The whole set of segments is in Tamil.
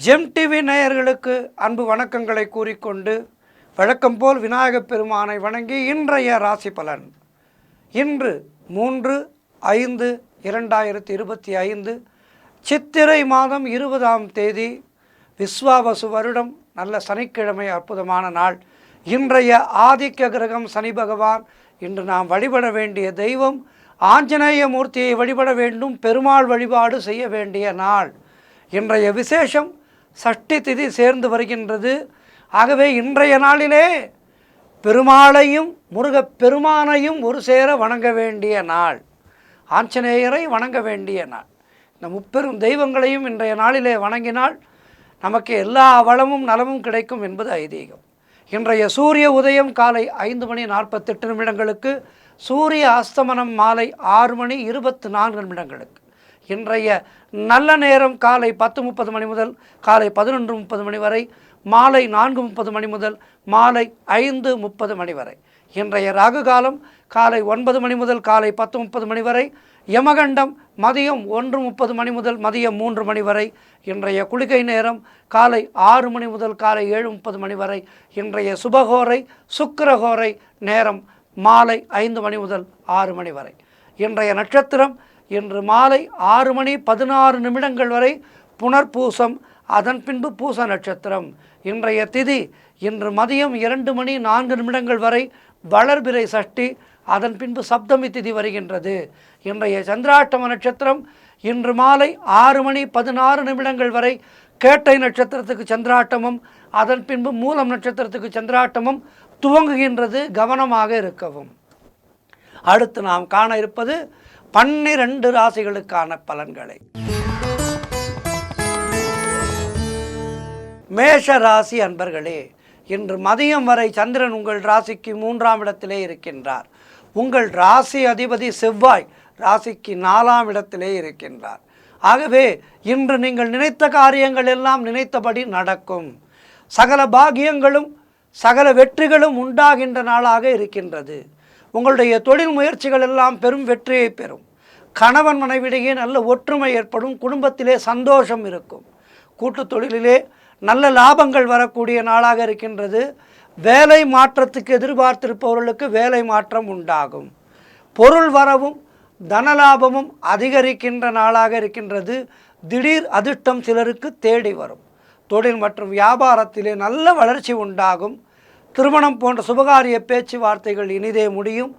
ஜெம் டிவி நேயர்களுக்கு அன்பு வணக்கங்களை கூறிக்கொண்டு வழக்கம் போல் விநாயகப் பெருமானை வணங்கி இன்றைய ராசி பலன். இன்று 3/5/2025 சித்திரை மாதம் 20ஆம் தேதி விஸ்வாவசு வருடம் நல்ல சனிக்கிழமை, அற்புதமான நாள். இன்றைய ஆதிக்க கிரகம் சனி பகவான். இன்று நாம் வழிபட வேண்டிய தெய்வம் ஆஞ்சநேய மூர்த்தியை வழிபட வேண்டும். பெருமாள் வழிபாடு செய்ய வேண்டிய நாள். இன்றைய விசேஷம் சஷ்டி திதி சேர்ந்து வருகின்றது. ஆகவே இன்றைய நாளிலே பெருமாளையும் முருகப் பெருமானையும் ஒரு சேர வணங்க வேண்டிய நாள். ஆஞ்சநேயரை வணங்க வேண்டிய நாள். இந்த முப்பெரும் தெய்வங்களையும் இன்றைய நாளிலே வணங்கினால் நமக்கு எல்லா வளமும் நலமும் கிடைக்கும் என்பது ஐதீகம். இன்றைய சூரிய உதயம் காலை 5:48 சூரிய அஸ்தமனம் மாலை 6:24 இன்றைய நல்ல நேரம் காலை 10:30 முதல் காலை 11:30 வரை, மாலை 4:30 முதல் மாலை 5:30 வரை. இன்றைய ராகு காலம் காலை 9 முதல் காலை 10:30 வரை, யமகண்டம் மதியம் 1:30 முதல் மதியம் 3 வரை. இன்றைய குளிகை நேரம் காலை 6 முதல் காலை 7:30 வரை. இன்றைய சுபகோரை சுக்கிரகோரை நேரம் மாலை 5 முதல் 6 வரை. இன்றைய நட்சத்திரம் இன்று மாலை 6:16 வரை புனர்பூசம், அதன் பின்பு பூச நட்சத்திரம். இன்றைய திதி இன்று மதியம் 2:04 வரை வளர்பிறை சஷ்டி, அதன் பின்பு சப்தமி திதி வருகின்றது. இன்றைய சந்திராஷ்டம நட்சத்திரம் இன்று மாலை 6:16 வரை கேட்டை நட்சத்திரத்துக்கு சந்திராட்டமும், அதன் பின்பு மூலம் நட்சத்திரத்துக்கு சந்திராட்டமும் துவங்குகின்றது. கவனமாக இருக்கவும். அடுத்து நாம் காண இருப்பது 12 ராசிகளுக்கான பலன்களை. மேஷ ராசி அன்பர்களே, இன்று மதியம் வரை சந்திரன் உங்கள் ராசிக்கு 3ஆம் இடத்திலே இருக்கின்றார். உங்கள் ராசி அதிபதி செவ்வாய் ராசிக்கு 4ஆம் இடத்திலே இருக்கின்றார். ஆகவே இன்று நீங்கள் நினைத்த காரியங்கள் எல்லாம் நினைத்தபடி நடக்கும். சகல பாகியங்களும் சகல வெற்றிகளும் உண்டாகின்ற நாளாக இருக்கின்றது. உங்களுடைய தொழில் முயற்சிகள் எல்லாம் பெரும் வெற்றியை பெறும். கணவன் மனைவிடையே நல்ல ஒற்றுமை ஏற்படும். குடும்பத்திலே சந்தோஷம் இருக்கும். கூட்டு தொழிலிலே நல்ல லாபங்கள் வரக்கூடிய நாளாக இருக்கின்றது. வேலை மாற்றத்துக்கு எதிர்பார்த்திருப்பவர்களுக்கு வேலை மாற்றம் உண்டாகும். பொருள் வரவும் தனலாபமும் அதிகரிக்கின்ற நாளாக இருக்கின்றது. திடீர் அதிர்ஷ்டம் சிலருக்கு தேடி வரும். தொழில் மற்றும் வியாபாரத்திலே நல்ல வளர்ச்சி உண்டாகும். திருமணம் போன்ற சுபகாரிய பேச்சுவார்த்தைகள் இனிதே முடியும்.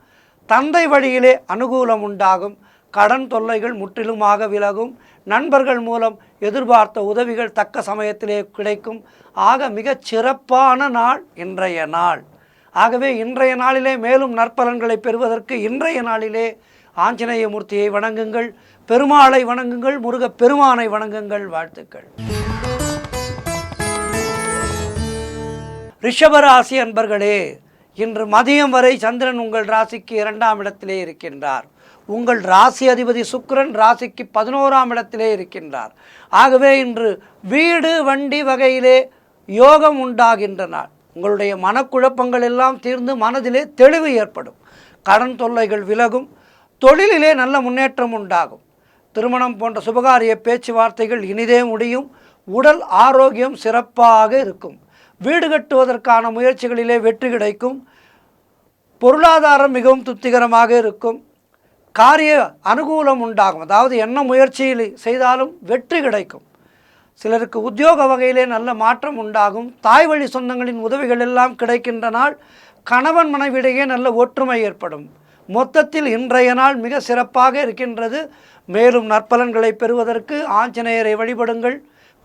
தந்தை வழியிலே அனுகூலம் உண்டாகும். கடன் தொல்லைகள் முற்றிலுமாக விலகும். நண்பர்கள் மூலம் எதிர்பார்த்த உதவிகள் தக்க சமயத்திலே கிடைக்கும். ஆக மிகச் சிறப்பான நாள் இன்றைய நாள். ஆகவே இன்றைய நாளிலே மேலும் நற்பலன்களை பெறுவதற்கு இன்றைய நாளிலே ஆஞ்சநேய மூர்த்தியை வணங்குங்கள், பெருமாளை வணங்குங்கள், முருகப் பெருமானை வணங்குங்கள். வாழ்த்துக்கள். ரிஷபராசி அன்பர்களே, இன்று மதியம் வரை சந்திரன் உங்கள் ராசிக்கு 2ஆம் இடத்திலே இருக்கின்றார். உங்கள் ராசி அதிபதி சுக்கிரன் ராசிக்கு 11ஆம் இடத்திலே இருக்கின்றார். ஆகவே இன்று வீடு வண்டி வகையிலே யோகம் உண்டாகின்ற நாள். உங்களுடைய மனக்குழப்பங்கள் எல்லாம் தீர்ந்து மனதிலே தெளிவு ஏற்படும். கடன் தொல்லைகள் விலகும். தொழிலிலே நல்ல முன்னேற்றம் உண்டாகும். திருமணம் போன்ற சுபகாரிய பேச்சுவார்த்தைகள் இனிதே முடியும். உடல் ஆரோக்கியம் சிறப்பாக இருக்கும். வீடு கட்டுவதற்கான முயற்சிகளிலே வெற்றி கிடைக்கும். பொருளாதாரம் மிகவும் திருப்திகரமாக இருக்கும். காரிய அனுகூலம் உண்டாகும். அதாவது என்ன முயற்சியில் செய்தாலும் வெற்றி கிடைக்கும். சிலருக்கு உத்தியோக வகையிலே நல்ல மாற்றம் உண்டாகும். தாய் வழி சொந்தங்களின் உதவிகள் எல்லாம் கிடைக்கின்ற நாள். கணவன் மனைவிடையே நல்ல ஒற்றுமை ஏற்படும். மொத்தத்தில் இன்றைய நாள் மிக சிறப்பாக இருக்கின்றது. மேலும் நற்பலன்களை பெறுவதற்கு ஆஞ்சநேயரை வழிபடுங்கள்,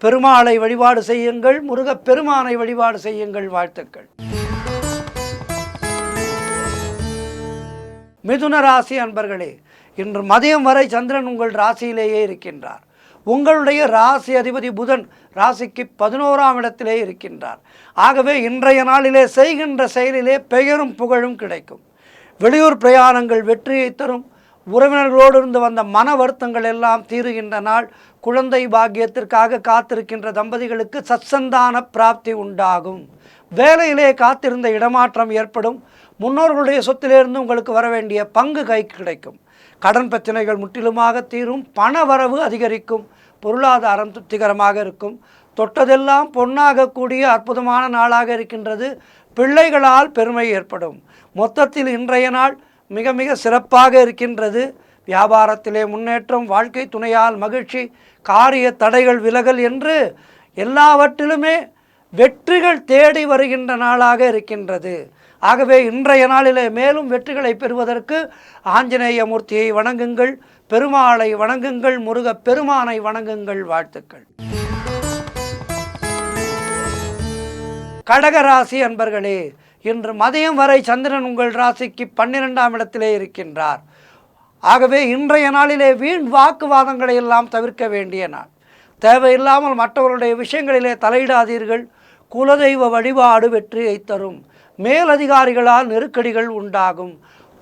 பெருமாளை வழிபாடு செய்யுங்கள், முருகப் பெருமானை வழிபாடு செய்யுங்கள். வாழ்த்துக்கள். மிதுன ராசி அன்பர்களே, இன்று மதியம் வரை சந்திரன் உங்கள் ராசியிலேயே இருக்கின்றார். உங்களுடைய ராசி அதிபதி புதன் ராசிக்கு 11ஆம் இடத்திலே இருக்கின்றார். ஆகவே இன்றைய நாளிலே செய்கின்ற செயலிலே பெயரும் புகழும் கிடைக்கும். வெளியூர் பிரயாணங்கள் வெற்றியை தரும். உறவினர்களோடு இருந்து வந்த மன வருத்தங்கள் எல்லாம் தீருகின்ற நாள். குழந்தை பாக்கியத்திற்காக காத்திருக்கின்ற தம்பதிகளுக்கு சத்சந்தான பிராப்தி உண்டாகும். வேலையிலே காத்திருந்த இடமாற்றம் ஏற்படும். முன்னோர்களுடைய சொத்திலிருந்து உங்களுக்கு வர வேண்டிய பங்கு கைக்கு கிடைக்கும். கடன் பிரச்சனைகள் முற்றிலுமாக தீரும். பண வரவு அதிகரிக்கும். பொருளாதாரம் திருப்திகரமாக இருக்கும். தொட்டதெல்லாம் பொன்னாகக்கூடிய அற்புதமான நாளாக இருக்கின்றது. பிள்ளைகளால் பெருமை ஏற்படும். மொத்தத்தில் இன்றைய நாள் மிக மிக சிறப்பாக இருக்கின்றது. வியாபாரத்திலே முன்னேற்றம், வாழ்க்கை துணையால் மகிழ்ச்சி, காரிய தடைகள் விலகல் என்று எல்லாவற்றிலுமே வெற்றிகள் தேடி வருகின்ற நாளாக இருக்கின்றது. ஆகவே இன்றைய நாளிலே மேலும் வெற்றிகளை பெறுவதற்கு ஆஞ்சநேய மூர்த்தியை வணங்குங்கள், பெருமாளை வணங்குங்கள், முருகப் பெருமானை வணங்குங்கள். வாழ்த்துக்கள். கடகராசி அன்பர்களே, இன்று மதியம் வரை சந்திரன் உங்கள் ராசிக்கு 12ஆம் இடத்திலே இருக்கின்றார். ஆகவே இன்றைய நாளிலே வீண் வாக்குவாதங்களை எல்லாம் தவிர்க்க வேண்டிய நாள். தேவையில்லாமல் மற்றவருடைய விஷயங்களிலே தலையிடாதீர்கள். குலதெய்வ வழிபாடு வெற்றியை தரும். மேலதிகாரிகளால் நெருக்கடிகள் உண்டாகும்.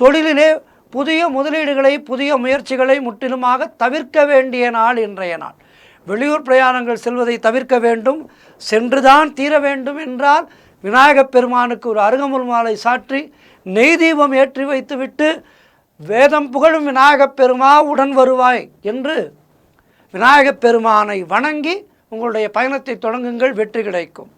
தொழிலிலே புதிய முதலீடுகளை, புதிய முயற்சிகளை முற்றிலுமாக தவிர்க்க வேண்டிய நாள் இன்றைய நாள். வெளியூர் பிரயாணங்கள் செல்வதை தவிர்க்க வேண்டும். சென்றுதான் தீர வேண்டும் என்றால் விநாயகப் பெருமானுக்கு ஒரு அருகம்புல் மாலை சாற்றி நெய் தீபம் ஏற்றி வைத்துவிட்டு வேதம் புகழும் விநாயகப் பெருமா உடன் வருவாய் என்று விநாயகப் பெருமானை வணங்கி உங்களுடைய பயணத்தை தொடங்குங்கள். வெற்றி கிடைக்கும்.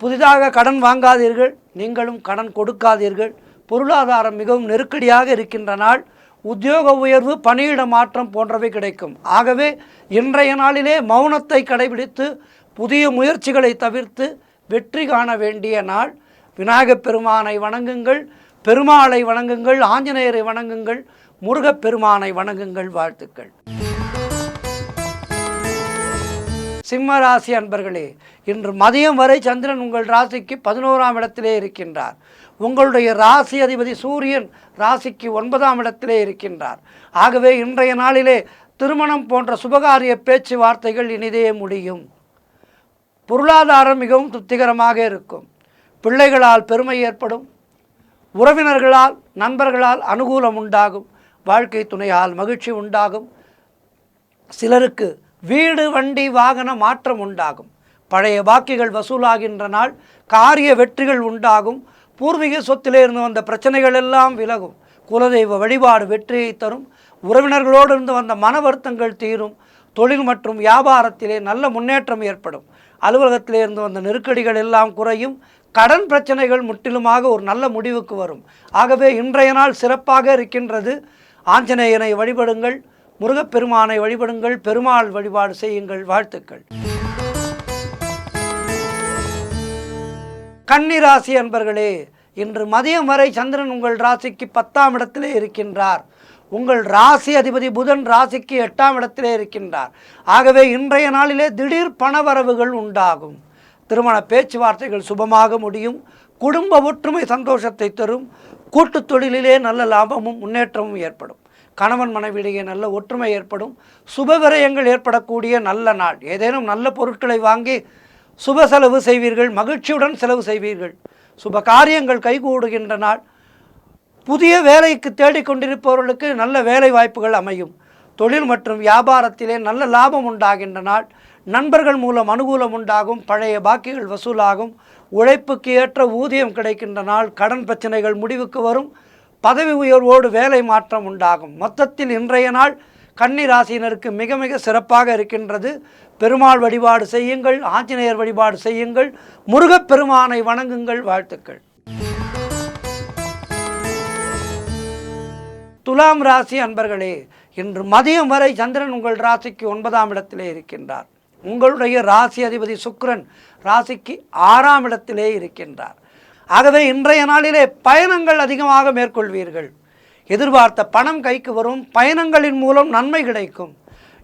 புதிதாக கடன் வாங்காதீர்கள். நீங்களும் கடன் கொடுக்காதீர்கள். பொருளாதாரம் மிகவும் நெருக்கடியாக இருக்கின்ற நாள். உத்தியோக உயர்வு, பணியிட மாற்றம் போன்றவை கிடைக்கும். ஆகவே இன்றைய நாளிலே மௌனத்தை கடைபிடித்து புதிய முயற்சிகளை தவிர்த்து வெற்றி காண வேண்டிய நாள். விநாயகப் பெருமானை வணங்குங்கள், பெருமாளை வணங்குங்கள், ஆஞ்சநேயரை வணங்குங்கள், முருகப் பெருமானை வணங்குங்கள். வாழ்த்துக்கள். சிம்மராசி அன்பர்களே, இன்று மதியம் வரை சந்திரன் உங்கள் ராசிக்கு 11ஆம் இடத்திலே இருக்கின்றார். உங்களுடைய ராசி அதிபதி சூரியன் ராசிக்கு 9ஆம் இடத்திலே இருக்கின்றார். ஆகவே இன்றைய நாளிலே திருமணம் போன்ற சுபகாரிய பேச்சுவார்த்தைகள் இனிதே முடியும். பொருளாதாரம் மிகவும் திருப்திகரமாக இருக்கும். பிள்ளைகளால் பெருமை ஏற்படும். உறவினர்களால், நண்பர்களால் அனுகூலம் உண்டாகும். வாழ்க்கை துணையால் மகிழ்ச்சி உண்டாகும். சிலருக்கு வீடு, வண்டி, வாகன மாற்றம் உண்டாகும். பழைய பாக்கிகள் வசூலாகின்ற நாள். காரிய வெற்றிகள் உண்டாகும். பூர்வீக சொத்திலே இருந்து வந்த பிரச்சனைகள் எல்லாம் விலகும். குலதெய்வ வழிபாடு வெற்றியை தரும். உறவினர்களோடு இருந்து வந்த மன வருத்தங்கள் தீரும். தொழில் மற்றும் வியாபாரத்திலே நல்ல முன்னேற்றம் ஏற்படும். அலுவலகத்திலே இருந்து வந்த நெருக்கடிகள் எல்லாம் குறையும். கடன் பிரச்சனைகள் முற்றிலுமாக ஒரு நல்ல முடிவுக்கு வரும். ஆகவே இன்றைய நாள் சிறப்பாக இருக்கின்றது. ஆஞ்சநேயனை வழிபடுங்கள், முருகப்பெருமானை வழிபடுங்கள், பெருமாள் வழிபாடு செய்யுங்கள். வாழ்த்துக்கள். கன்னிராசி அன்பர்களே, இன்று மதியம் வரை சந்திரன் உங்கள் ராசிக்கு 10ஆம் இடத்திலே இருக்கின்றார். உங்கள் ராசி அதிபதி புதன் ராசிக்கு 8ஆம் இடத்திலே இருக்கின்றார். ஆகவே இன்றைய நாளிலே திடீர் பணவரவுகள் உண்டாகும். திருமண பேச்சுவார்த்தைகள் சுபமாக முடியும். குடும்ப ஒற்றுமை சந்தோஷத்தை தரும். கூட்டு தொழிலிலே நல்ல லாபமும் முன்னேற்றமும் ஏற்படும். கணவன் மனைவியிடையே நல்ல ஒற்றுமை ஏற்படும். சுப விரயங்கள் ஏற்படக்கூடிய நல்ல நாள். ஏதேனும் நல்ல பொருட்களை வாங்கி சுப செலவு செய்வீர்கள். மகிழ்ச்சியுடன் செலவு செய்வீர்கள். சுப காரியங்கள் கைகூடுகின்ற நாள். புதிய வேலைக்கு தேடிக்கொண்டிருப்பவர்களுக்கு நல்ல வேலை வாய்ப்புகள் அமையும். தொழில் மற்றும் வியாபாரத்திலே நல்ல லாபம் உண்டாகின்ற நாள். நண்பர்கள் மூலம் அனுகூலம் உண்டாகும். பழைய பாக்கிகள் வசூலாகும். உழைப்புக்கு ஏற்ற ஊதியம் கிடைக்கின்ற நாள். கடன் பிரச்சனைகள் முடிவுக்கு வரும். பதவி உயர்வோடு வேலை மாற்றம் உண்டாகும். மொத்தத்தில் இன்றைய நாள் கன்னி ராசியினருக்கு மிக மிக சிறப்பாக இருக்கின்றது. பெருமாள் வழிபாடு செய்யுங்கள், ஆஞ்சநேயர் வழிபாடு செய்யுங்கள், முருகப்பெருமானை வணங்குங்கள். வாழ்த்துக்கள். துலாம் ராசி அன்பர்களே, இன்று மதியம் வரை சந்திரன் உங்கள் ராசிக்கு 9ஆம் இடத்திலே இருக்கின்றார். உங்களுடைய ராசி அதிபதி சுக்கிரன் ராசிக்கு 6ஆம் இடத்திலே இருக்கின்றார். ஆகவே இன்றைய நாளிலே பயணங்கள் அதிகமாக மேற்கொள்வீர்கள். எதிர்பார்த்த பணம் கைக்கு வரும். பயணங்களின் மூலம் நன்மை கிடைக்கும்.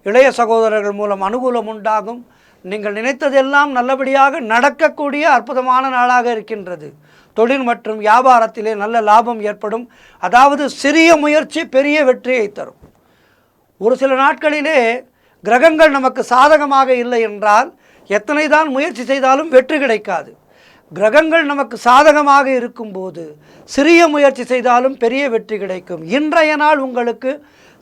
இளைய சகோதரர்கள் மூலம் அனுகூலம் உண்டாகும். நீங்கள் நினைத்ததெல்லாம் நல்லபடியாக நடக்கக்கூடிய அற்புதமான நாளாக இருக்கின்றது. தொழில் மற்றும் வியாபாரத்திலே நல்ல லாபம் ஏற்படும். அதாவது சிறிய முயற்சி பெரிய வெற்றியை தரும். ஒரு சில நாட்களிலே கிரகங்கள் நமக்கு சாதகமாக இல்லை என்றால் எத்தனை தான் முயற்சி செய்தாலும் வெற்றி கிடைக்காது. கிரகங்கள் நமக்கு சாதகமாக இருக்கும்போது சிறிய முயற்சி செய்தாலும் பெரிய வெற்றி கிடைக்கும். இன்றைய நாள் உங்களுக்கு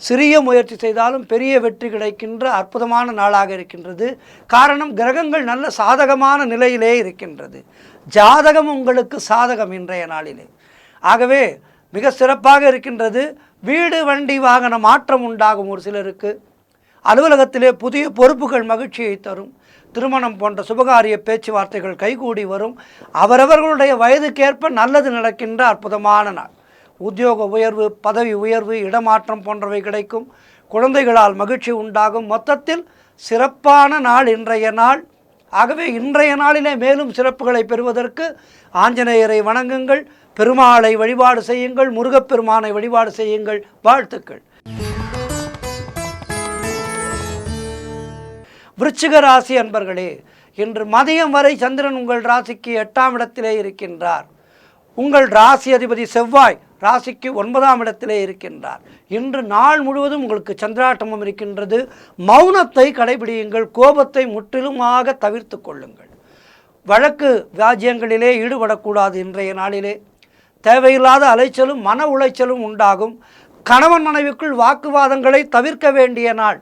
சிறிய முயற்சி செய்தாலும் பெரிய வெற்றி கிடைக்கின்ற அற்புதமான நாளாக இருக்கின்றது. காரணம், கிரகங்கள் நல்ல சாதகமான நிலையிலே இருக்கின்றது. ஜாதகம் உங்களுக்கு சாதகம் இன்றைய நாளிலே. ஆகவே மிக சிறப்பாக இருக்கின்றது. வீடு, வண்டி, வாகன மாற்றம் உண்டாகும். ஒரு சிலருக்கு அலுவலகத்திலே புதிய பொறுப்புகள் மகிழ்ச்சியை தரும். திருமணம் போன்ற சுபகாரிய பேச்சுவார்த்தைகள் கைகூடி வரும். அவரவர்களுடைய வயதுக்கேற்ப நல்லது நடக்கின்ற அற்புதமான நாள். உத்தியோக உயர்வு, பதவி உயர்வு, இடமாற்றம் போன்றவை கிடைக்கும். குழந்தைகளால் மகிழ்ச்சி உண்டாகும். மொத்தத்தில் சிறப்பான நாள் இன்றைய நாள். ஆகவே இன்றைய நாளிலே மேலும் சிறப்புகளை பெறுவதற்கு ஆஞ்சநேயரை வணங்குங்கள், பெருமாளை வழிபாடு செய்யுங்கள், முருகப்பெருமானை வழிபாடு செய்யுங்கள். வாழ்த்துக்கள். விருச்சிக ராசி அன்பர்களே, இன்று மதியம் வரை சந்திரன் உங்கள் ராசிக்கு 8ஆம் இடத்திலே இருக்கின்றார். உங்கள் ராசி அதிபதி செவ்வாய் ராசிக்கு 9ஆம் இடத்திலே இருக்கின்றார். இன்று நாள் முழுவதும் உங்களுக்கு சந்திராட்டமம் இருக்கின்றது. மௌனத்தை கடைபிடியுங்கள். கோபத்தை முற்றிலுமாக தவிர்த்து கொள்ளுங்கள். வழக்கு வியாஜ்யங்களிலே ஈடுபடக்கூடாது. இன்றைய நாளிலே தேவையில்லாத அலைச்சலும் மன உளைச்சலும் உண்டாகும். கணவன் மனைவிக்குள் வாக்குவாதங்களை தவிர்க்க வேண்டிய நாள்.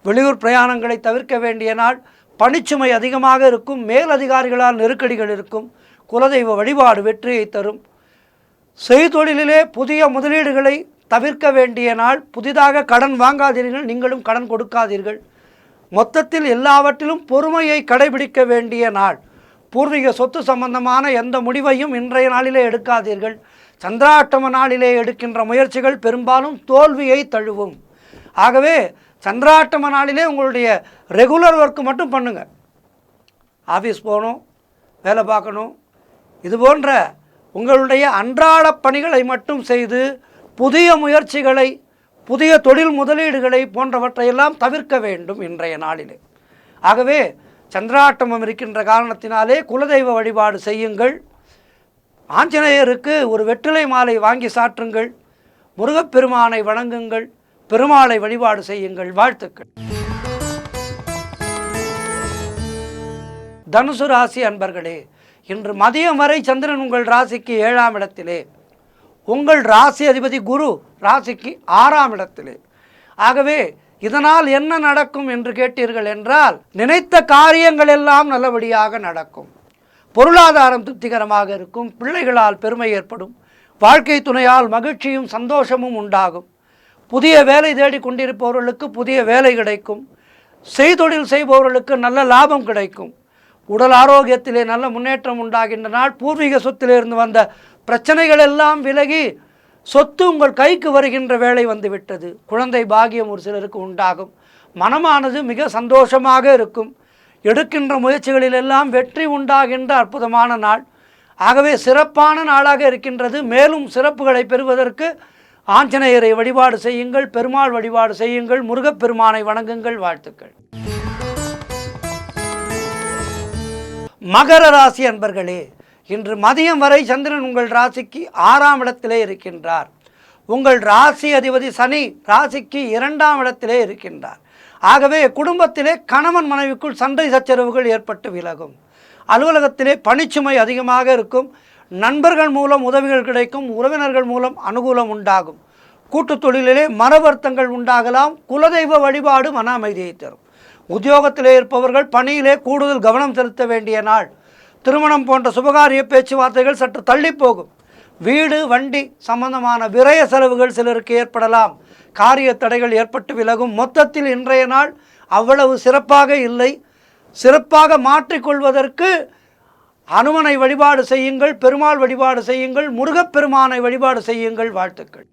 வெளியூர் பிரயாணங்களை தவிர்க்க வேண்டிய நாள். பணிச்சுமை அதிகமாக இருக்கும். மேலதிகாரிகளால் நெருக்கடிகள் இருக்கும். குலதெய்வ வழிபாடு வெற்றியை தரும். செய்தொழிலிலே புதிய முதலீடுகளை தவிர்க்க வேண்டிய நாள். புதிதாக கடன் வாங்காதீர்கள், நீங்களும் கடன் கொடுக்காதீர்கள். மொத்தத்தில் எல்லாவற்றிலும் பொறுமையை கடைபிடிக்க வேண்டிய நாள். பூர்வீக சொத்து சம்பந்தமான எந்த முடிவையும் இன்றைய நாளிலே எடுக்காதீர்கள். சந்திராட்டம நாளிலே எடுக்கின்ற முயற்சிகள் பெரும்பாலும் தோல்வியை தழுவும். ஆகவே சந்திராட்டம நாளிலே உங்களுடைய ரெகுலர் ஒர்க்கு மட்டும் பண்ணுங்கள். ஆஃபீஸ் போகணும், வேலை பார்க்கணும், இது போன்ற உங்களுடைய அன்றாட பணிகளை மட்டும் செய்து புதிய முயற்சிகளை, புதிய தொழில் முதலீடுகளை போன்றவற்றையெல்லாம் தவிர்க்க வேண்டும் இன்றைய நாளிலே. ஆகவே சந்திராட்டமம் இருக்கின்ற காரணத்தினாலே குலதெய்வ வழிபாடு செய்யுங்கள். ஆஞ்சநேயருக்கு ஒரு வெற்றிலை மாலை வாங்கி சாற்றுங்கள். முருகப்பெருமானை வணங்குங்கள். பெருமாளை வழிபாடு செய்யுங்கள். வாழ்த்துக்கள். தனுசு ராசி அன்பர்களே, இன்று மதியம் வரை சந்திரன் உங்கள் ராசிக்கு 7ஆம் இடத்திலே, உங்கள் ராசி அதிபதி குரு ராசிக்கு 6ஆம் இடத்திலே. ஆகவே இதனால் என்ன நடக்கும் என்று கேட்டீர்கள் என்றால், நினைத்த காரியங்கள் எல்லாம் நல்லபடியாக நடக்கும். பொருளாதாரம் திருப்திகரமாக இருக்கும். பிள்ளைகளால் பெருமை ஏற்படும். வாழ்க்கை துணையால் மகிழ்ச்சியும் சந்தோஷமும் உண்டாகும். புதிய வேலை தேடி கொண்டிருப்பவர்களுக்கு புதிய வேலை கிடைக்கும். செய்தொழில் செய்பவர்களுக்கு நல்ல லாபம் கிடைக்கும். உடல் ஆரோக்கியத்திலே நல்ல முன்னேற்றம் உண்டாகின்ற நாள். பூர்வீக சொத்திலிருந்து வந்த பிரச்சனைகள் எல்லாம் விலகி சொத்து உங்கள் கைக்கு வருகின்ற வேலை வந்துவிட்டது. குழந்தை பாக்கியம் ஒரு சிலருக்கு உண்டாகும். மனமானது மிக சந்தோஷமாக இருக்கும். எடுக்கின்ற முயற்சிகளிலெல்லாம் வெற்றி உண்டாகின்ற அற்புதமான நாள். ஆகவே சிறப்பான நாளாக இருக்கின்றது. மேலும் சிறப்புகளை பெறுவதற்கு ஆஞ்சநேயரை வழிபாடு செய்யுங்கள், பெருமாள் வழிபாடு செய்யுங்கள், முருகப்பெருமானை வணங்குங்கள். வாழ்த்துக்கள். மகர ராசி அன்பர்களே, இன்று மதியம் வரை சந்திரன் உங்கள் ராசிக்கு 6ஆம் இடத்திலே இருக்கின்றார். உங்கள் ராசி அதிபதி சனி ராசிக்கு 2ஆம் இடத்திலே இருக்கின்றார். ஆகவே குடும்பத்திலே கணவன் மனைவிக்குள் சண்டை சச்சரவுகள் ஏற்பட்டு விலகும். அலுவலகத்திலே பணிச்சுமை அதிகமாக இருக்கும். நண்பர்கள் மூலம் உதவிகள் கிடைக்கும். உறவினர்கள் மூலம் அனுகூலம் உண்டாகும். கூட்டுத் தொழிலிலே மனவர்த்தங்கள் உண்டாகலாம். குலதெய்வ வழிபாடு மன அமைதியை தரும். உத்தியோகத்திலே இருப்பவர்கள் பணியிலே கூடுதல் கவனம் செலுத்த வேண்டிய நாள். திருமணம் போன்ற சுபகாரிய பேச்சுவார்த்தைகள் சற்று தள்ளி போகும். வீடு வண்டி சம்பந்தமான விரய செலவுகள் சிலருக்கு ஏற்படலாம். காரிய தடைகள் ஏற்பட்டு விலகும். மொத்தத்தில் இன்றைய நாள் அவ்வளவு சிறப்பாக இல்லை. சிறப்பாக மாற்றிக்கொள்வதற்கு அனுமனை வழிபாடு செய்யுங்கள், பெருமாள் வழிபாடு செய்யுங்கள், முருகப்பெருமானை வழிபாடு செய்யுங்கள். வாழ்த்துக்கள்.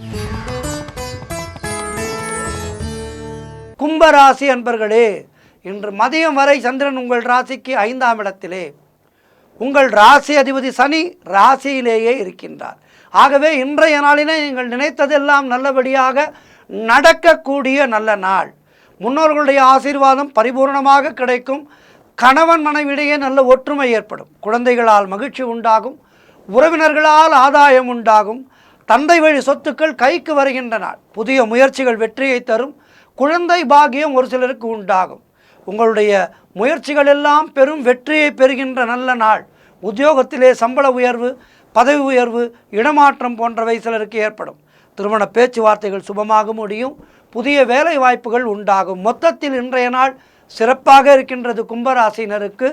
கும்பராசி அன்பர்களே, இன்று மதியம் வரை சந்திரன் உங்கள் ராசிக்கு 5ஆம் இடத்திலே, உங்கள் ராசி அதிபதி சனி ராசியிலேயே இருக்கின்றார். ஆகவே இன்றைய நாளிலே நீங்கள் நினைத்ததெல்லாம் நல்லபடியாக நடக்கக்கூடிய நல்ல நாள். முன்னோர்களுடைய ஆசீர்வாதம் பரிபூர்ணமாக கிடைக்கும். கணவன் மனைவிடையே நல்ல ஒற்றுமை ஏற்படும். குழந்தைகளால் மகிழ்ச்சி உண்டாகும். உறவினர்களால் ஆதாயம் உண்டாகும். தந்தை வழி சொத்துக்கள் கைக்கு வருகின்ற நாள். புதிய முயற்சிகள் வெற்றியை தரும். குழந்தை பாக்கியம் ஒரு சிலருக்கு உண்டாகும். உங்களுடைய முயற்சிகள் எல்லாம் பெரும் வெற்றியை பெறுகின்ற நல்ல நாள். உத்தியோகத்திலே சம்பள உயர்வு, பதவி உயர்வு, இடமாற்றம் போன்றவை சிலருக்கு ஏற்படும். திருமண பேச்சுவார்த்தைகள் சுபமாக முடியும். புதிய வேலை வாய்ப்புகள் உண்டாகும். மொத்தத்தில் இன்றைய நாள் சிறப்பாக இருக்கின்றது. கும்பராசினருக்கு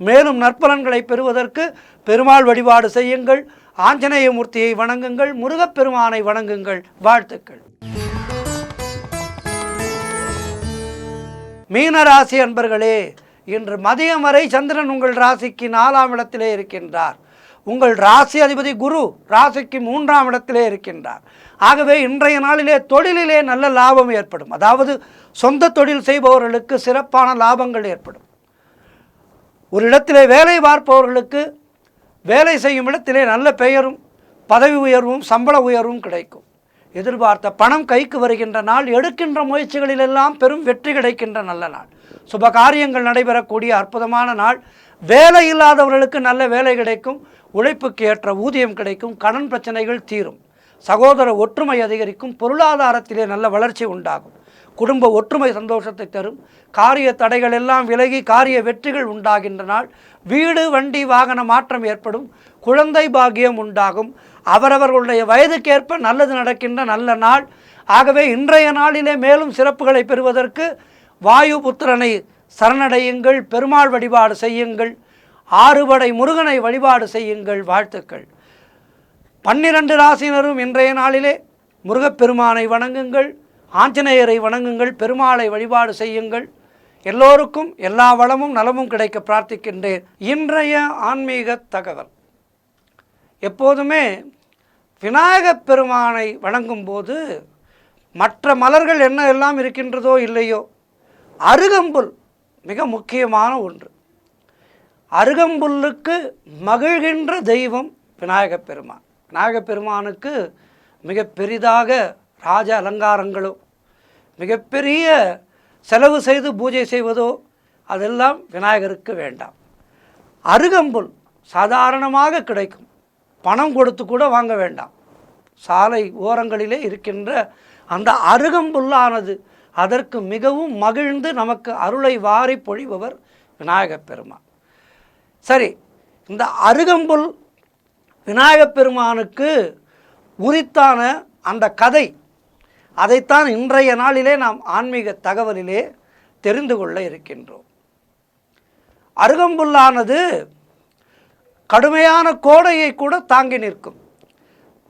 மேலும் நற்பலன்களை பெறுவதற்கு பெருமாள் வழிபாடு செய்யுங்கள். ஆஞ்சநேய மூர்த்தியை வணங்குங்கள். முருகப்பெருமானை வணங்குங்கள். வாழ்த்துக்கள். மீன ராசி அன்பர்களே, இன்று மதியம் வரை சந்திரன் உங்கள் ராசிக்கு 4ஆம் இடத்திலே இருக்கின்றார். உங்கள் ராசி அதிபதி குரு ராசிக்கு 3ஆம் இடத்திலே இருக்கின்றார். ஆகவே இன்றைய நாளிலே தொழிலிலே நல்ல லாபம் ஏற்படும். அதாவது சொந்த தொழில் செய்பவர்களுக்கு சிறப்பான லாபங்கள் ஏற்படும். ஒரு இடத்திலே வேலை பார்ப்பவர்களுக்கு வேலை செய்யும் இடத்திலே நல்ல பெயரும் பதவி உயர்வும் சம்பள உயர்வும் கிடைக்கும். எதிர்பார்த்த பணம் கைக்கு வருகின்ற நாள். எடுக்கின்ற முயற்சிகளிலெல்லாம் பெரும் வெற்றி கிடைக்கின்ற நல்ல நாள். சுப காரியங்கள் நடைபெறக்கூடிய அற்புதமான நாள். வேலை இல்லாதவர்களுக்கு நல்ல வேலை கிடைக்கும். உழைப்புக்கு ஏற்ற ஊதியம் கிடைக்கும். கடன் பிரச்சனைகள் தீரும். சகோதர ஒற்றுமை அதிகரிக்கும். பொருளாதாரத்திலே நல்ல வளர்ச்சி உண்டாகும். குடும்ப ஒற்றுமை சந்தோஷத்தை தரும். காரிய தடைகள் எல்லாம் விலகி காரிய வெற்றிகள் உண்டாகின்ற நாள். வீடு வண்டி வாகன மாற்றம் ஏற்படும். குழந்தை பாக்கியம் உண்டாகும். அவரவர்களுடைய வயதுக்கேற்ப நல்லது நடக்கின்ற நல்ல நாள். ஆகவே இன்றைய நாளிலே மேலும் சிறப்புகளை பெறுவதற்கு வாயு புத்திரனை சரணடையுங்கள். பெருமாள் வழிபாடு செய்யுங்கள். ஆறுபடை முருகனை வழிபாடு செய்யுங்கள். வாழ்த்துக்கள். 12 ராசியினரும் இன்றைய நாளிலே முருகப்பெருமானை வணங்குங்கள். ஆஞ்சநேயரை வணங்குங்கள். பெருமாளை வழிபாடு செய்யுங்கள். எல்லோருக்கும் எல்லா வளமும் நலமும் கிடைக்க பிரார்த்திக்கின்றேன். இன்றைய ஆன்மீக தகவல். எப்போதுமே விநாயகப் பெருமானை வணங்கும் போது மற்ற மலர்கள் என்ன எல்லாம் இருக்கின்றதோ இல்லையோ, அருகம்புல் மிக முக்கியமான ஒன்று. அருகம்புல்லுக்கு மகிழ்கின்ற தெய்வம் விநாயகப் பெருமான். விநாயகப் பெருமானுக்கு மிக பெரிதாக ராஜ அலங்காரங்களோ மிகப்பெரிய செலவு செய்து பூஜை செய்வதோ அதெல்லாம் விநாயகருக்கு வேண்டாம். அருகம்புல் சாதாரணமாக கிடைக்கும். பணம் கொடுத்து கூட வாங்க வேண்டாம். சாலை ஓரங்களிலே இருக்கின்ற அந்த அருகம்புல்லானது அதற்கு மிகவும் மகிழ்ந்து நமக்கு அருளை வாரி பொழிபவர் விநாயகப் பெருமான். சரி, இந்த அருகம்புல் விநாயகப் பெருமானுக்கு உரித்தான அந்த கதை, அதைத்தான் இன்றைய நாளிலே நாம் ஆன்மீக தகவலிலே தெரிந்து கொள்ள இருக்கின்றோம். அருகம்புல்லானது கடுமையான கோடையை கூட தாங்கி நிற்கும்.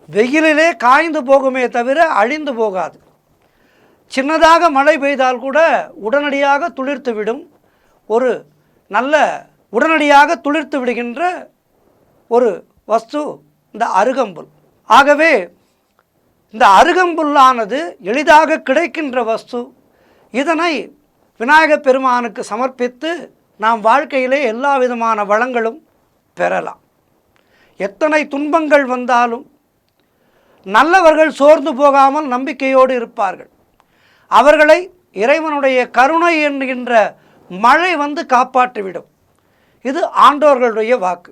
வெயிலிலே காய்ந்து போகுமே தவிர அழிந்து போகாது. சின்னதாக மழை பெய்தால் கூட உடனடியாக துளிர்த்துவிடும். ஒரு நல்ல உடனடியாக துளிர்த்து விடுகின்ற ஒரு வஸ்து இந்த அருகம்புல். ஆகவே இந்த அருகம்புல்லானது எளிதாக கிடைக்கின்ற வஸ்து. இதனை விநாயகப் பெருமானுக்கு சமர்ப்பித்து நாம் வாழ்க்கையிலே எல்லா விதமான வளங்களும் பெறலாம். எத்தனை துன்பங்கள் வந்தாலும் நல்லவர்கள் சோர்ந்து போகாமல் நம்பிக்கையோடு இருப்பார்கள். அவர்களை இறைவனுடைய கருணை என்கின்ற மழை வந்து காப்பாற்றிவிடும். இது ஆண்டோர்களுடைய வாக்கு.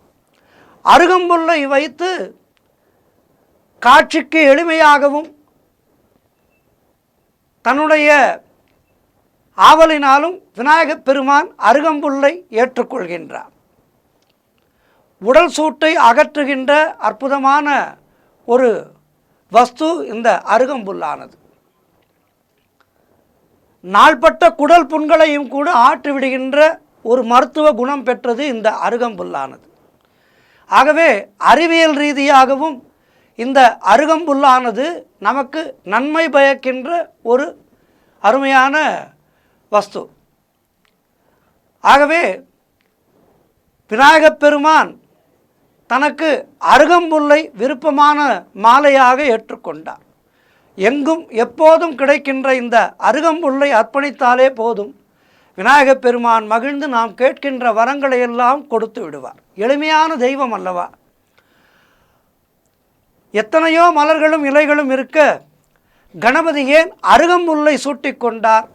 அருகம்புல்லை வைத்து காட்சிக்கு எளிமையாகவும் தன்னுடைய ஆவலினாலும் விநாயகப் பெருமான் அருகம்புல்லை ஏற்றுக்கொள்கின்றார். உடல் சூட்டை அகற்றுகின்ற அற்புதமான ஒரு வஸ்து இந்த அருகம்புல்லானது. நாள்பட்ட குடல் புண்களையும் கூட ஆற்றிவிடுகின்ற ஒரு மருத்துவ குணம் பெற்றது இந்த அருகம்புல்லானது. ஆகவே அறிவியல் ரீதியாகவும் இந்த அருகம்புல்லானது நமக்கு நன்மை பயக்கின்ற ஒரு அருமையான வஸ்து. ஆகவே விநாயகப் பெருமான் தனக்கு அருகம்புல்லை விருப்பமான மாலையாக ஏற்றுக்கொண்டார். எங்கும் எப்போதும் கிடைக்கின்ற இந்த அருகம்புல்லை அர்ப்பணித்தாலே போதும், விநாயகப் பெருமான் மகிழ்ந்து நாம் கேட்கின்ற வரங்களை எல்லாம் கொடுத்து விடுவார். எளிமையான தெய்வம் அல்லவா? எத்தனையோ மலர்களும் இலைகளும் இருக்க கணபதி ஏன் அருகம்புல்லை சூட்டிக்கொண்டார்?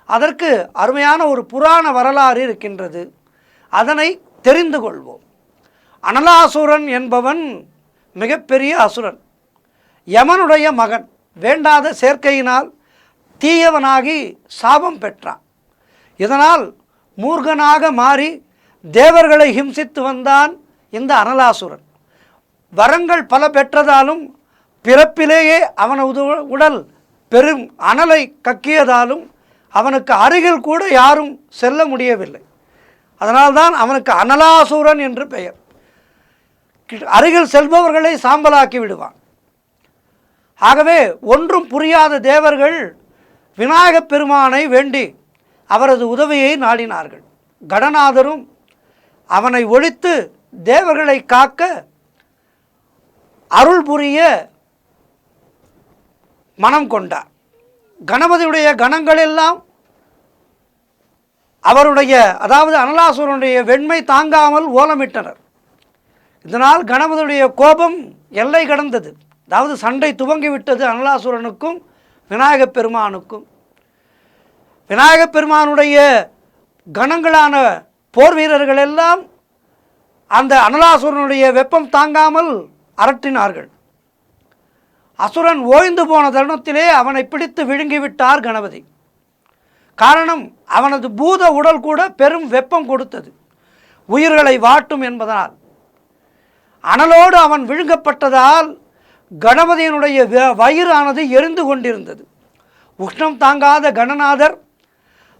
அதற்கு அருமையான ஒரு புராண வரலாறு இருக்கின்றது. அதனை தெரிந்து கொள்வோம். அனலாசுரன் என்பவன் மிகப்பெரிய அசுரன். யமனுடைய மகன். வேண்டாத சேர்க்கையினால் தீயவனாகி சாபம் பெற்றான். இதனால் மூர்கனாக மாறி தேவர்களை ஹிம்சித்து வந்தான் இந்த அனலாசுரன். வரங்கள் பல பெற்றதாலும் பிறப்பிலேயே அவனது உடல் பெரும் அனலை கக்கியதாலும் அவனுக்கு அருகில் கூட யாரும் செல்ல முடியவில்லை. அதனால்தான் அவனுக்கு அனலாசுரன் என்று பெயர். அருகில் செல்பவர்களை சாம்பலாக்கி விடுவான். ஆகவே ஒன்றும் புரியாத தேவர்கள் விநாயகப் பெருமானை வேண்டி அவரது உதவியை நாடினார்கள். கடநாதரும் அவனை ஒழித்து தேவர்களை காக்க அருள் புரிய மனம் கொண்டார். கணபதியுடைய கணங்கள் எல்லாம் அவருடைய அதாவது அனலாசுரனுடைய வெண்மை தாங்காமல் ஓலமிட்டனர். இதனால் கணபதியுடைய கோபம் எல்லை கடந்தது. அதாவது சண்டை துவங்கிவிட்டது அனலாசுரனுக்கும் விநாயகப் பெருமானுக்கும். விநாயகப் பெருமானுடைய கணங்களான போர் வீரர்கள் எல்லாம் அந்த அனலாசுரனுடைய வெப்பம் தாங்காமல் அரட்டினார்கள். அசுரன் ஓய்ந்து போன தருணத்திலே அவனை பிடித்து விழுங்கிவிட்டார் கணபதி. காரணம், அவனது பூத உடல் கூட பெரும் வெப்பம் கொடுத்தது, உயிர்களை வாட்டும் என்பதனால். அனலோடு அவன் விழுங்கப்பட்டதால் கணபதியினுடைய வயிறானது எரிந்து கொண்டிருந்தது. உஷ்ணம் தாங்காத கணநாதர்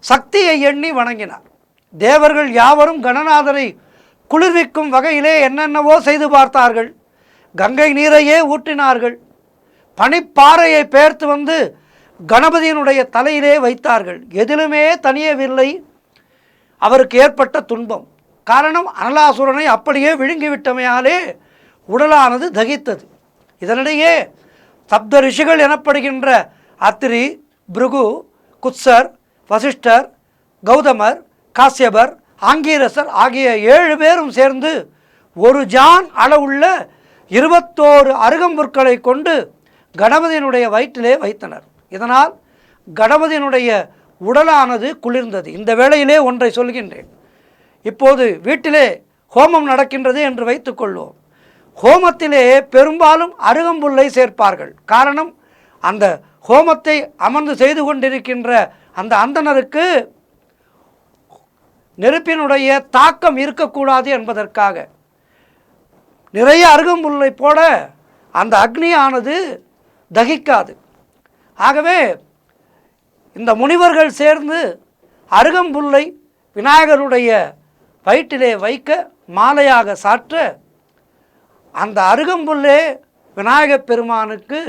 சக்தியை எண்ணி வணங்கினார். தேவர்கள் யாவரும் கணநாதரை குளிர்விக்கும் வகையிலே என்னென்னவோ செய்து பார்த்தார்கள். கங்கை நீரையே ஊற்றினார்கள். பனிப்பாறையை பெயர்த்து வந்து கணபதியினுடைய தலையிலே வைத்தார்கள். எதிலுமே தனியவில்லை அவருக்கு ஏற்பட்ட துன்பம். காரணம், அனலாசுரனை அப்படியே விழுங்கிவிட்டமையாலே உடலானது தகித்தது. இதனிடையே சப்த ரிஷிகள் எனப்படுகின்ற அத்திரி, பிருகு, குத்சர், வசிஷ்டர், கௌதமர், காசியபர், ஆங்கீரசர் ஆகிய 7 பேரும் சேர்ந்து ஒரு ஜான் அளவுள்ள 21 அருகம்புற்களை கொண்டு கணபதியினுடைய வயிற்றிலே வைத்தனர். இதனால் கணபதியினுடைய உடலானது குளிர்ந்தது. இந்த வேளையிலே ஒன்றை சொல்கின்றேன். இப்போது வீட்டிலே ஹோமம் நடக்கின்றது என்று வைத்துக்கொள்வோம். ஹோமத்திலே பெரும்பாலும் அருகம்புல்லை சேர்ப்பார்கள். காரணம், அந்த ஹோமத்தை அமர்ந்து செய்து கொண்டிருக்கின்ற அந்த அந்தணருக்கு நெருப்பினுடைய தாக்கம் இருக்கக்கூடாது என்பதற்காக நிறைய அருகம்புல்லை போட அந்த அக்னியானது தகிக்காது. ஆகவே இந்த முனிவர்கள் சேர்ந்து அருகம்புல்லை விநாயகருடைய வயிற்றிலே வைக்க மாலையாக சாற்ற அந்த அருகம்புல்லே விநாயகப் பெருமானுக்கு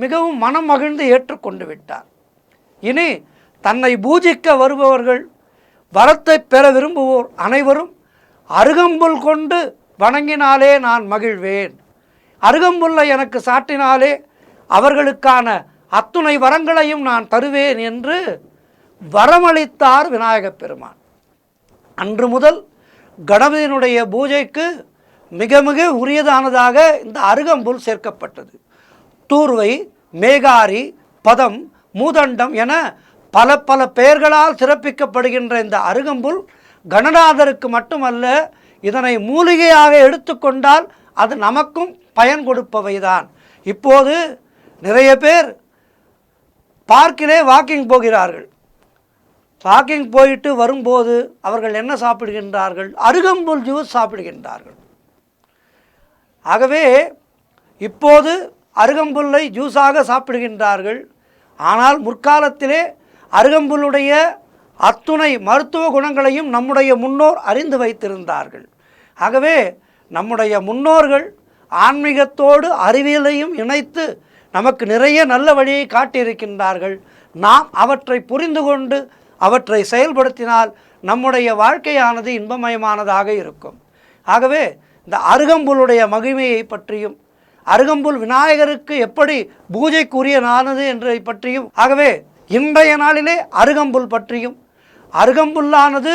மிகவும் மனம் மகிழ்ந்து ஏற்றுக்கொண்டு விட்டார். இனி தன்னை பூஜிக்க வருபவர்கள், வரத்தை பெற விரும்புவோர் அனைவரும் அருகம்புல் கொண்டு வணங்கினாலே நான் மகிழ்வேன், அருகம்புல்லை எனக்கு சாட்டினாலே அவர்களுக்கான அத்துணை வரங்களையும் நான் தருவேன் என்று வரமளித்தார் விநாயகப் பெருமான். அன்று முதல் கணபதியினுடைய பூஜைக்கு மிக மிக உரியதானதாக இந்த அருகம்புல் சேர்க்கப்பட்டது. தூர்வை, மேகாரி, பதம், மூதண்டம் என பல பல பெயர்களால் சிறப்பிக்கப்படுகின்ற இந்த அருகம்புல் கணநாதருக்கு மட்டுமல்ல, இதனை மூலிகையாக எடுத்துக்கொண்டால் அது நமக்கும் பயன் கொடுப்பவைதான். இப்போது நிறைய பேர் பார்க்கிலே வாக்கிங் போகிறார்கள். வாக்கிங் போயிட்டு வரும்போது அவர்கள் என்ன சாப்பிடுகின்றார்கள்? அருகம்புல் ஜூஸ் சாப்பிடுகின்றார்கள். ஆகவே இப்போது அருகம்புல்லை ஜூஸாக சாப்பிடுகின்றார்கள். ஆனால் முற்காலத்திலே அருகம்புல்லுடைய அத்துணை மருத்துவ குணங்களையும் நம்முடைய முன்னோர் அறிந்து வைத்திருந்தார்கள். ஆகவே நம்முடைய முன்னோர்கள் ஆன்மீகத்தோடு அறிவியலையும் இணைத்து நமக்கு நிறைய நல்ல வழியை காட்டியிருக்கின்றார்கள். நாம் அவற்றை புரிந்து கொண்டு அவற்றை செயல்படுத்தினால் நம்முடைய வாழ்க்கையானது இன்பமயமானதாக இருக்கும். ஆகவே இந்த அருகம்புல்லுடைய மகிமையை பற்றியும், அருகம்புல் விநாயகருக்கு எப்படி பூஜைக்குரியனானது என்பதை பற்றியும், ஆகவே இன்றைய நாளிலே அருகம்புல் பற்றியும், அருகம்புல்லானது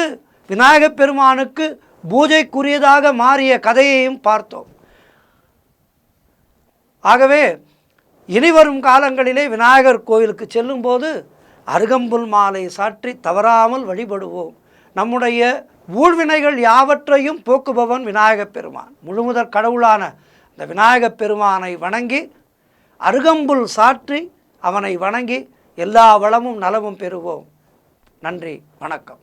விநாயகப் பெருமானுக்கு பூஜைக்குரியதாக மாறிய கதையையும் பார்த்தோம். ஆகவே இனிவரும் காலங்களிலே விநாயகர் கோவிலுக்கு செல்லும்போது அருகம்புல் மாலை சாற்றி தவறாமல் வழிபடுவோம். நம்முடைய ஊழ்வினைகள் யாவற்றையும் போக்குபவன் விநாயகப் பெருமான். முழுமுதற் கடவுளான இந்த விநாயகப் பெருமானை வணங்கி அருகம்புல் சாற்றி அவனை வணங்கி எல்லா வளமும் நலமும் பெறுவோம். நன்றி, வணக்கம்.